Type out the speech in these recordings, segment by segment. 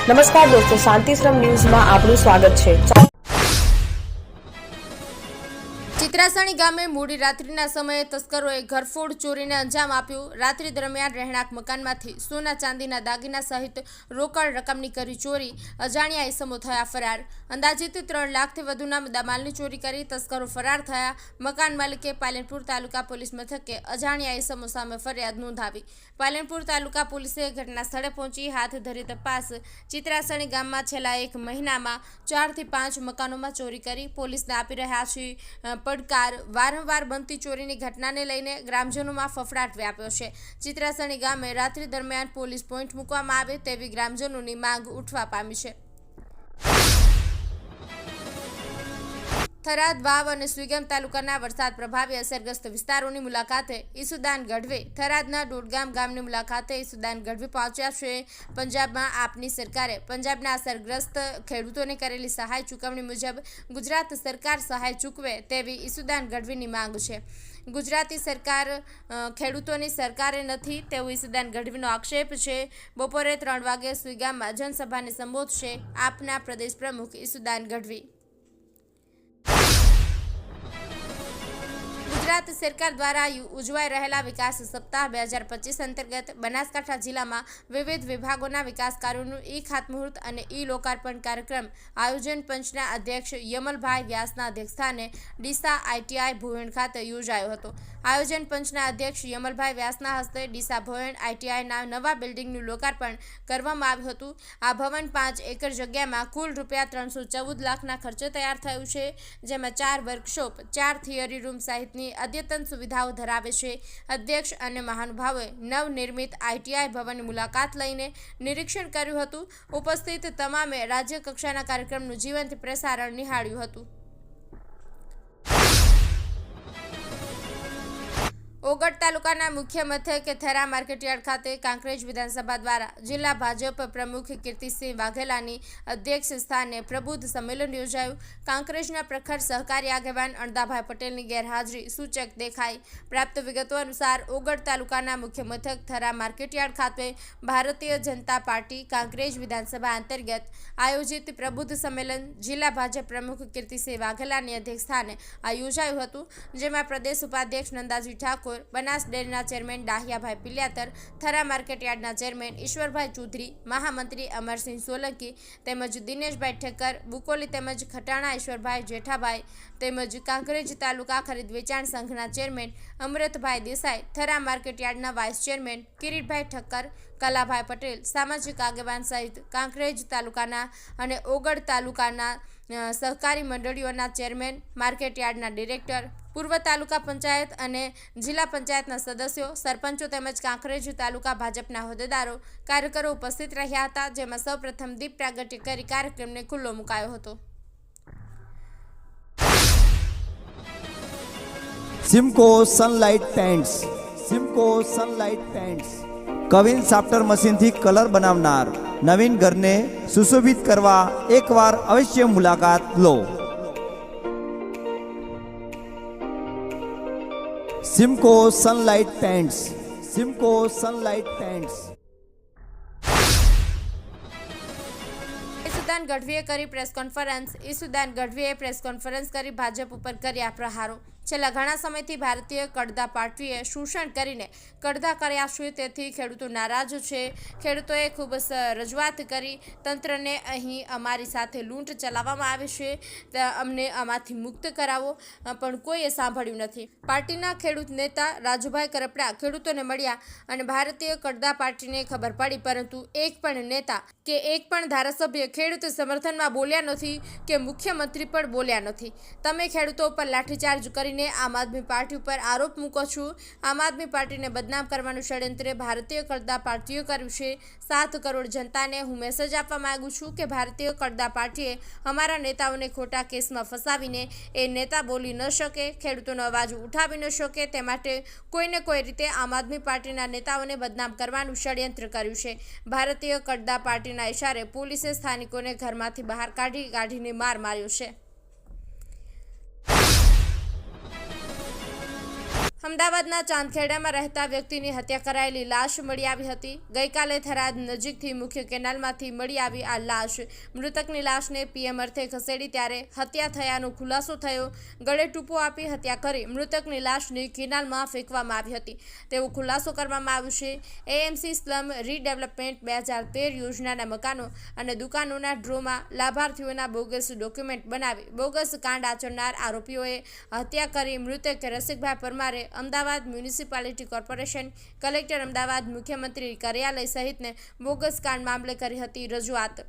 નમસ્કાર દોસ્તો, શાંતિશ્રમ ન્યૂઝમાં આપનું સ્વાગત છે। ચિત્રાસણી ગામે મોડી રાત્રિના સમયે તસ્કરોએ ઘરફોડ ચોરીને અંજામ આપ્યું। રાત્રિ દરમિયાન રહેણાંક મકાનમાંથી સોના ચાંદીના દાગીના સહિત રોકડ રકમની કરી ચોરી। અજાણ્યા ઇસમો થયા ફરાર। અંદાજિત 3 લાખથી વધુના મુદ્દામાલની ચોરી કરી તસ્કરો ફરાર થયા। મકાન માલિકે પાલનપુર તાલુકા પોલીસ મથકે અજાણ્યા ઇસમો સામે ફરિયાદ નોંધાવી। પાલનપુર તાલુકા પોલીસે ઘટના સ્થળે પહોંચી હાથ ધરી તપાસ। ચિત્રાસણી ગામમાં છેલ્લા 1 મહિનામાં 4 થી 5 મકાનોમાં ચોરી કરી પોલીસને આપી રહ્યા છે પડકાર। વારંવાર બનતી ચોરીની ઘટનાને લઈને ગ્રામજનોમાં ફફડાટ વ્યાપ્યો છે। ચિત્રાસણી ગામે રાત્રિ દરમિયાન પોલીસ પોઈન્ટ મૂકવામાં આવે તેવી ગ્રામજનોની માંગ ઉઠવા પામી છે। થરાદ, વાવ અને સુઈગામ તાલુકાના વરસાદ પ્રભાવી અસરગ્રસ્ત વિસ્તારોની મુલાકાતે ઈસુદાન ગઢવી। થરાદના ડોડગામ ગામની મુલાકાતે ઈસુદાન ગઢવી પહોંચ્યા છે। પંજાબમાં આપની સરકારે પંજાબના અસરગ્રસ્ત ખેડૂતોને કરેલી સહાય ચૂકવણી મુજબ ગુજરાત સરકાર સહાય ચૂકવે તેવી ઈસુદાન ગઢવીની માંગ છે। ગુજરાતી સરકાર ખેડૂતોની સરકારે નથી તેવું ઈસુદાન ગઢવીનો આક્ષેપ છે। બપોરે 3 વાગે સુઈગામમાં જનસભાને સંબોધશે આપના પ્રદેશ પ્રમુખ ઈસુદાન ગઢવી। ગુજરાત સરકાર દ્વારા ઉજવાઈ રહેલા વિકાસ સપ્તાહ 2025 અંતર્ગત બનાસકાંઠા જિલ્લામાં વિવિધ વિભાગોના વિકાસ કાર્યોનું ખાતમુહૂર્ત અને લોકાર્પણ કાર્યક્રમ આયોજન પંચના અધ્યક્ષ યમલભાઈ વ્યાસના અધ્યક્ષસ્થાને ડીસા આઈટીઆઈ ભોયણ ખાતે યોજાયો હતો। આયોજન પંચના અધ્યક્ષ યમલભાઈ વ્યાસના હસ્તે ડીસા ભોયણ આઈટીઆઈના નવા બિલ્ડિંગનું લોકાર્પણ કરવામાં આવ્યું હતું। આ ભવન 5 એકર જગ્યામાં કુલ ₹314 લાખના ખર્ચે તૈયાર થયું છે, જેમાં 4 વર્કશોપ, 4 થિયરી રૂમ સહિતની અદ્યતન સુવિધાઓ ધરાવે છે। અધ્યક્ષ અને મહાનુભાવોએ નવનિર્મિત આઈટીઆઈ ભવનની મુલાકાત લઈને નિરીક્ષણ કર્યું હતું। ઉપસ્થિત તમામે રાજ્ય કક્ષાના કાર્યક્રમનું જીવંત પ્રસારણ નિહાળ્યું હતું। ઓગળ તાલુકાના મુખ્ય મથકે થરા માર્કેટયાર્ડ ખાતે કાંકરેજ વિધાનસભા દ્વારા જિલ્લા ભાજપ પ્રમુખ કીર્તિસિંહ વાઘેલાની અધ્યક્ષ સ્થાને પ્રબુદ્ધ સંમેલન યોજાયું। કાંકરેજના પ્રખર સહકારી આગેવાન અણદાભાઈ પટેલની ગેરહાજરી સૂચક દેખાઈ। પ્રાપ્ત વિગતો અનુસાર ઓગળ તાલુકાના મુખ્ય મથક થરા માર્કેટયાર્ડ ખાતે ભારતીય જનતા પાર્ટી કાંકરેજ વિધાનસભા અંતર્ગત આયોજિત પ્રબુદ્ધ સંમેલન જિલ્લા ભાજપ પ્રમુખ કીર્તિસિંહ વાઘેલાની અધ્યક્ષ સ્થાને યોજાયું હતું, જેમાં પ્રદેશ ઉપાધ્યક્ષ નંદાજી ઠાકોર, બનાસ ડેરીના ચેરમેન ડાહિયાભાઈ પિલ્યાતર, થરા માર્કેટયાર્ડના ચેરમેન ઈશ્વરભાઈ ચૌધરી, મહામંત્રી અમરસિંહ સોલંકી તેમજ દિનેશભાઈ ઠક્કર, બુકોલી તેમજ ખટાણા ઈશ્વરભાઈ જેઠાભાઈ તેમજ કાંકરેજ તાલુકા ખરીદ વેચાણ સંઘના ચેરમેન અમૃતભાઈ દેસાઈ, થરા માર્કેટયાર્ડના વાઇસ ચેરમેન કિરીટભાઈ ઠક્કર, કલાભાઈ પટેલ, સામાજિક આગેવાન સહિત કાંકરેજ તાલુકાના અને ઓગળ તાલુકાના સહકારી મંડળીઓના ચેરમેન, માર્કેટયાર્ડના ડિરેક્ટર, પૂર્વ તાલુકા પંચાયત અને જિલ્લા પંચાયતના સદસ્યો, સરપંચો તેમજ કાંકરેજ તાલુકા ભાજપના હોદ્દેદારો, કાર્યકરો ઉપસ્થિત રહ્યા હતા, જેમાં સૌપ્રથમ દીપ પ્રાગટ્ય કરી કાર્યક્રમને ખુલ્લો મુકાયો હતો। Simco Sunlight Paints, Simco Sunlight Paints કવિન સાફ્ટર મશીનથી કલર બનાવનાર નવીન ઘરને સુશોભિત કરવા એકવાર અવશ્ય મુલાકાત લો। Simco Sunlight Paints, Simco Sunlight Paints. Isudan ગઢવીએ કરી પ્રેસ કોન્ફરન્સ। ઈસુદાન ગઢવીએ પ્રેસ કોન્ફરન્સ કરી ભાજપ ઉપર કર્યા પ્રહારો। છેલ્લા ઘણા સમયથી ભારતીય કડધા પાર્ટીએ શોષણ કરીને કડધા કર્યા છે, તેથી ખેડૂતો નારાજ છે। ખેડૂતોએ ખૂબ રજૂઆત કરી તંત્રને અહીં અમારી સાથે લૂંટ ચલાવવામાં આવે છે, અમને આમાંથી મુક્ત કરાવો, પણ કોઈએ સાંભળ્યું નથી। પાર્ટીના ખેડૂત નેતા રાજુભાઈ કરપડા ખેડૂતોને મળ્યા અને ભારતીય કડધા પાર્ટીને ખબર પડી, પરંતુ એક પણ નેતા કે એક પણ ધારાસભ્ય ખેડૂત સમર્થનમાં બોલ્યા નથી કે મુખ્યમંત્રી પણ બોલ્યા નથી। તમે ખેડૂતો પર લાઠીચાર્જ કરીને આમ આદમી પાર્ટી ઉપર આરોપ મૂકો છો। આમ આદમી પાર્ટીને બદનામ કરવાનું ષડયંત્ર ભારતીય કડધા પાર્ટીએ કર્યું છે। 7 કરોડ જનતાને હું મેસેજ આપવા માંગુ છું કે ભારતીય કડધા પાર્ટીએ અમારા નેતાઓને ખોટા કેસમાં ફસાવીને એ નેતા બોલી ન શકે, ખેડૂતોનો અવાજ ઉઠાવી ન શકે, તે માટે કોઈને કોઈ રીતે આમ આદમી પાર્ટીના નેતાઓને બદનામ કરવાનું ષડયંત્ર કર્યું છે। ભારતીય કડધા પાર્ટીના ઇશારે પોલીસે સ્થાનિકોને ઘરમાંથી બહાર કાઢીને માર માર્યો છે। અમદાવાદના ચાંદખેડામાં રહેતા વ્યક્તિની હત્યા કરાયેલી લાશ મળી આવી હતી. ગઈકાલે થરાદ નજીકથી મુખ્ય કેનાલમાંથી મળી આવી આ લાશ. મૃતકની લાશને પીએમ અર્થે ખસેડી ત્યારે હત્યા થયાનો ખુલાસો થયો. ગળે ટૂંપો આપી હત્યા કરી મૃતકની લાશને કેનાલમાં ફેંકવામાં આવી હતી તેવો ખુલાસો કરવામાં આવ્યો છે. એએમસી સ્લમ રીડેવલપમેન્ટ 2013 યોજનાના મકાનો અને દુકાનોના ડ્રોમાં લાભાર્થીઓના બોગસ ડોક્યુમેન્ટ બનાવી બોગસ કાંડ આચરનાર આરોપીઓએ હત્યા કરી મૃતક રસિકભાઈ પરમારે Ahmedabad municipality corporation, collector Ahmedabad, મુખ્યમંત્રી કાર્યાલય સહિતને બોગસ કાંડ મામલે કરી હતી રજૂઆત.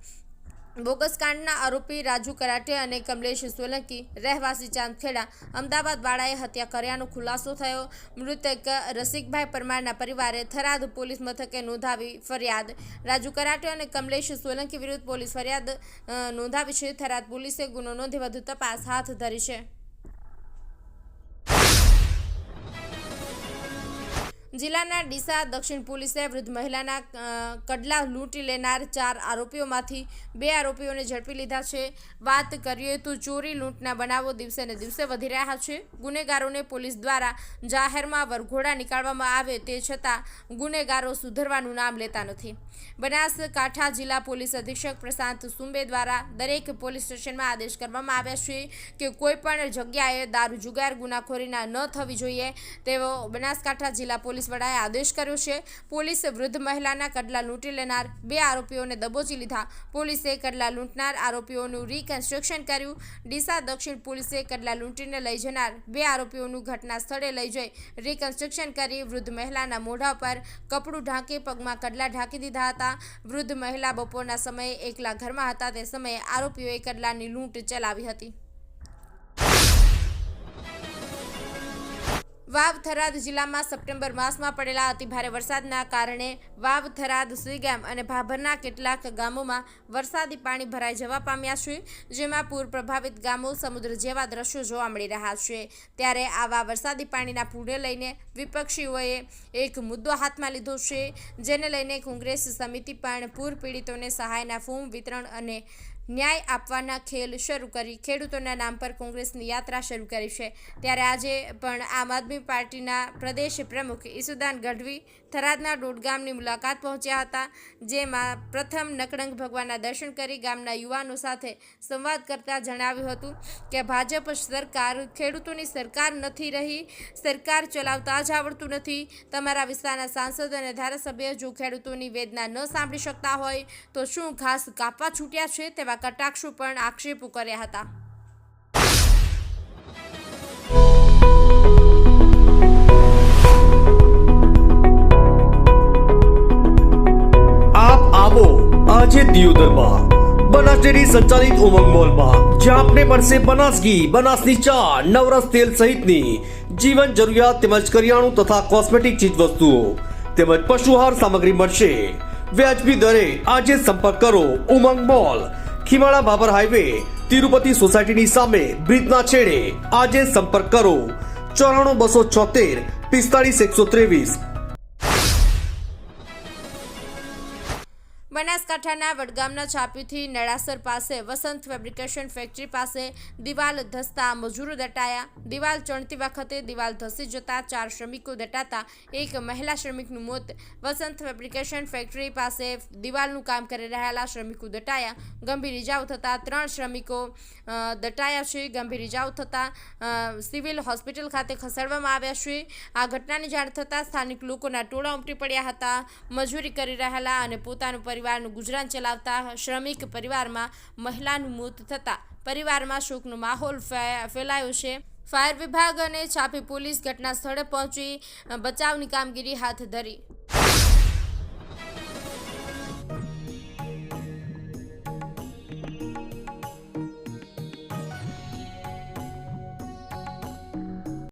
બોગસ કાંડના આરોપી રાજુ કરાટે અને કમલેશ સોલંકી રહેવાસી ચાંદખેડા અમદાવાદ વાળાએ હત્યા કર્યાનો ખુલાસો થયો. મૃતક રસિકભાઈ પરમારના પરિવારે થરાદ પોલીસ મથકે નોંધાવી ફરિયાદ. રાજુ કરાટે અને કમલેશ સોલંકી વિરુદ્ધ પોલીસ ફરિયાદ નોંધાવી છે. થરાદ પોલીસે ગુનો નોંધી વધુ તપાસ હાથ ધરી છે. જિલ્લાના ડીસા દક્ષિણ પોલીસે વૃદ્ધ મહિલાના કડલા લૂંટી લેનાર 4 આરોપીઓમાંથી 2 આરોપીઓને ઝડપી લીધા છે. વાત કરીએ તો ચોરી લૂંટના બનાવો દિવસે ને દિવસે વધી રહ્યા છે. ગુનેગારોને પોલીસ દ્વારા જાહેરમાં વરઘોડા નીકાળવામાં આવે તે છતાં ગુનેગારો સુધરવાનું નામ લેતા નથી. બનાસકાંઠા જિલ્લા પોલીસ અધિક્ષક પ્રશાંત સુંબે દ્વારા દરેક પોલીસ સ્ટેશનમાં આદેશ કરવામાં આવ્યા છે કે કોઈ પણ જગ્યાએ દારૂ જુગાર ગુનાખોરીના ન થવી જોઈએ તેવો બનાસકાંઠા જિલ્લા પોલીસ વડાએ આદેશ કર્યો છે. પોલીસે વૃદ્ધ મહિલાના કડલા લૂંટી લેનાર 2 આરોપીઓને દબોચી લીધા. પોલીસે કડલા લૂંટનાર આરોપીઓનું રિકન્સ્ટ્રક્શન કર્યું. ડીસા દક્ષિણ પોલીસે કડલા લૂંટીને લઈ જનાર 2 આરોપીઓનું ઘટના સ્થળે લઈ જઈ રિકન્સ્ટ્રક્શન કરી વૃદ્ધ મહિલાના મોઢા પર કપડું ઢાંકી પગમાં કડલા ઢાંકી દીધા હતા. વૃદ્ધ મહિલા બપોરના સમયે એકલા ઘરમાં હતા તે સમયે આરોપીઓએ કડલાની લૂંટ ચલાવી હતી. વાવ થરાદ જિલ્લામાં સપ્ટેમ્બર માસમાં પડેલા અતિભારે વરસાદના કારણે વાવ થરાદ સુઈગામ અને ભાભરના કેટલાક ગામોમાં વરસાદી પાણી ભરાઈ જવા પામ્યા છે, જેમાં પૂર પ્રભાવિત ગામો સમુદ્ર જેવા દ્રશ્યો જોવા મળી રહ્યા છે. ત્યારે આવા વરસાદી પાણીના પૂરને લઈને વિપક્ષીઓએ એક મુદ્દો હાથમાં લીધો છે, જેને લઈને કોંગ્રેસ સમિતિ પણ પૂર પીડિતોને સહાયના ફોર્મ વિતરણ અને ન્યાય આપવાના ખેલ શરૂ કરી ખેડૂતોના નામ પર કોંગ્રેસની યાત્રા શરૂ કરી છે. ત્યારે આજે પણ આમ આદમી પાર્ટીના પ્રદેશ પ્રમુખ ઈસુદાન ગઢવી થરાદના ડોડગામની મુલાકાત પહોંચ્યા હતા, જેમાં પ્રથમ નકળંગ ભગવાનના દર્શન કરી ગામના યુવાનો સાથે સંવાદ કરતા જણાવ્યું હતું કે ભાજપ સરકાર ખેડૂતોની સરકાર નથી રહી, સરકાર ચલાવતા જ આવડતું નથી. તમારા વિસ્તારના સાંસદ અને ધારાસભ્ય જો ખેડૂતોની વેદના ન સાંભળી શકતા હોય તો શું ઘાસ કાપવા છૂટ્યા છે તેવા કટાક્ષો પણ આક્ષેપો કર્યા હતા. આપ આવો આજે દિયોદરમાં બનાસ ડેરી સંચાલિત ઉમંગ મોલમાં, જ્યાં આપને મળશે બનાસ ઘી, બનાસની ચા, નવરસ તેલ સહિતની જીવન જરૂરિયાત તેમજ કરિયાણું તથા કોસ્મેટિક ચીજ વસ્તુઓ તેમજ પશુહાર સામગ્રી મળશે વ્યાજબી દરે. આજે સંપર્ક કરો ઉમંગ મોલ, ખીમાળા બાબર હાઈવે, તિરુપતિ સોસાયટીની સામે, બ્રિજના છેડે. આજે સંપર્ક કરો 94 276 45 123. બનાસકાંઠાના વડગામના છાપીથી નળાસર પાસે વસંત ફેબ્રિકેશન ફેક્ટરી પાસે દિવાલ ધસતા મજૂરો દટાયા. દિવાલ ચણતી વખતે દિવાલ ધસી જતા 4 શ્રમિકો દટાતા એક મહિલા શ્રમિકનું મોત. વસંત ફેબ્રિકેશન ફેક્ટરી પાસે દિવાલનું કામ કરી રહેલા શ્રમિકો દટાયા. ગંભીર ઇજાઓ થતા 3 શ્રમિકો દટાયા છે. ગંભીર ઇજાઓ થતા સિવિલ હોસ્પિટલ ખાતે ખસેડવામાં આવ્યા છે. આ ઘટનાની જાણ થતાં સ્થાનિક લોકોના ટોળા ઉમટી પડ્યા હતા. મજૂરી કરી રહેલા અને પોતાનું પરિવારનું ગુજરાન ચલાવતા શ્રમિક પરિવારમાં મહિલાનું મોત થતાં પરિવારમાં શોકનો માહોલ ફેલાયો છે. ફાયર વિભાગ અને છાપી પોલીસ ઘટના સ્થળે પહોંચી બચાવની કામગીરી હાથ ધરી.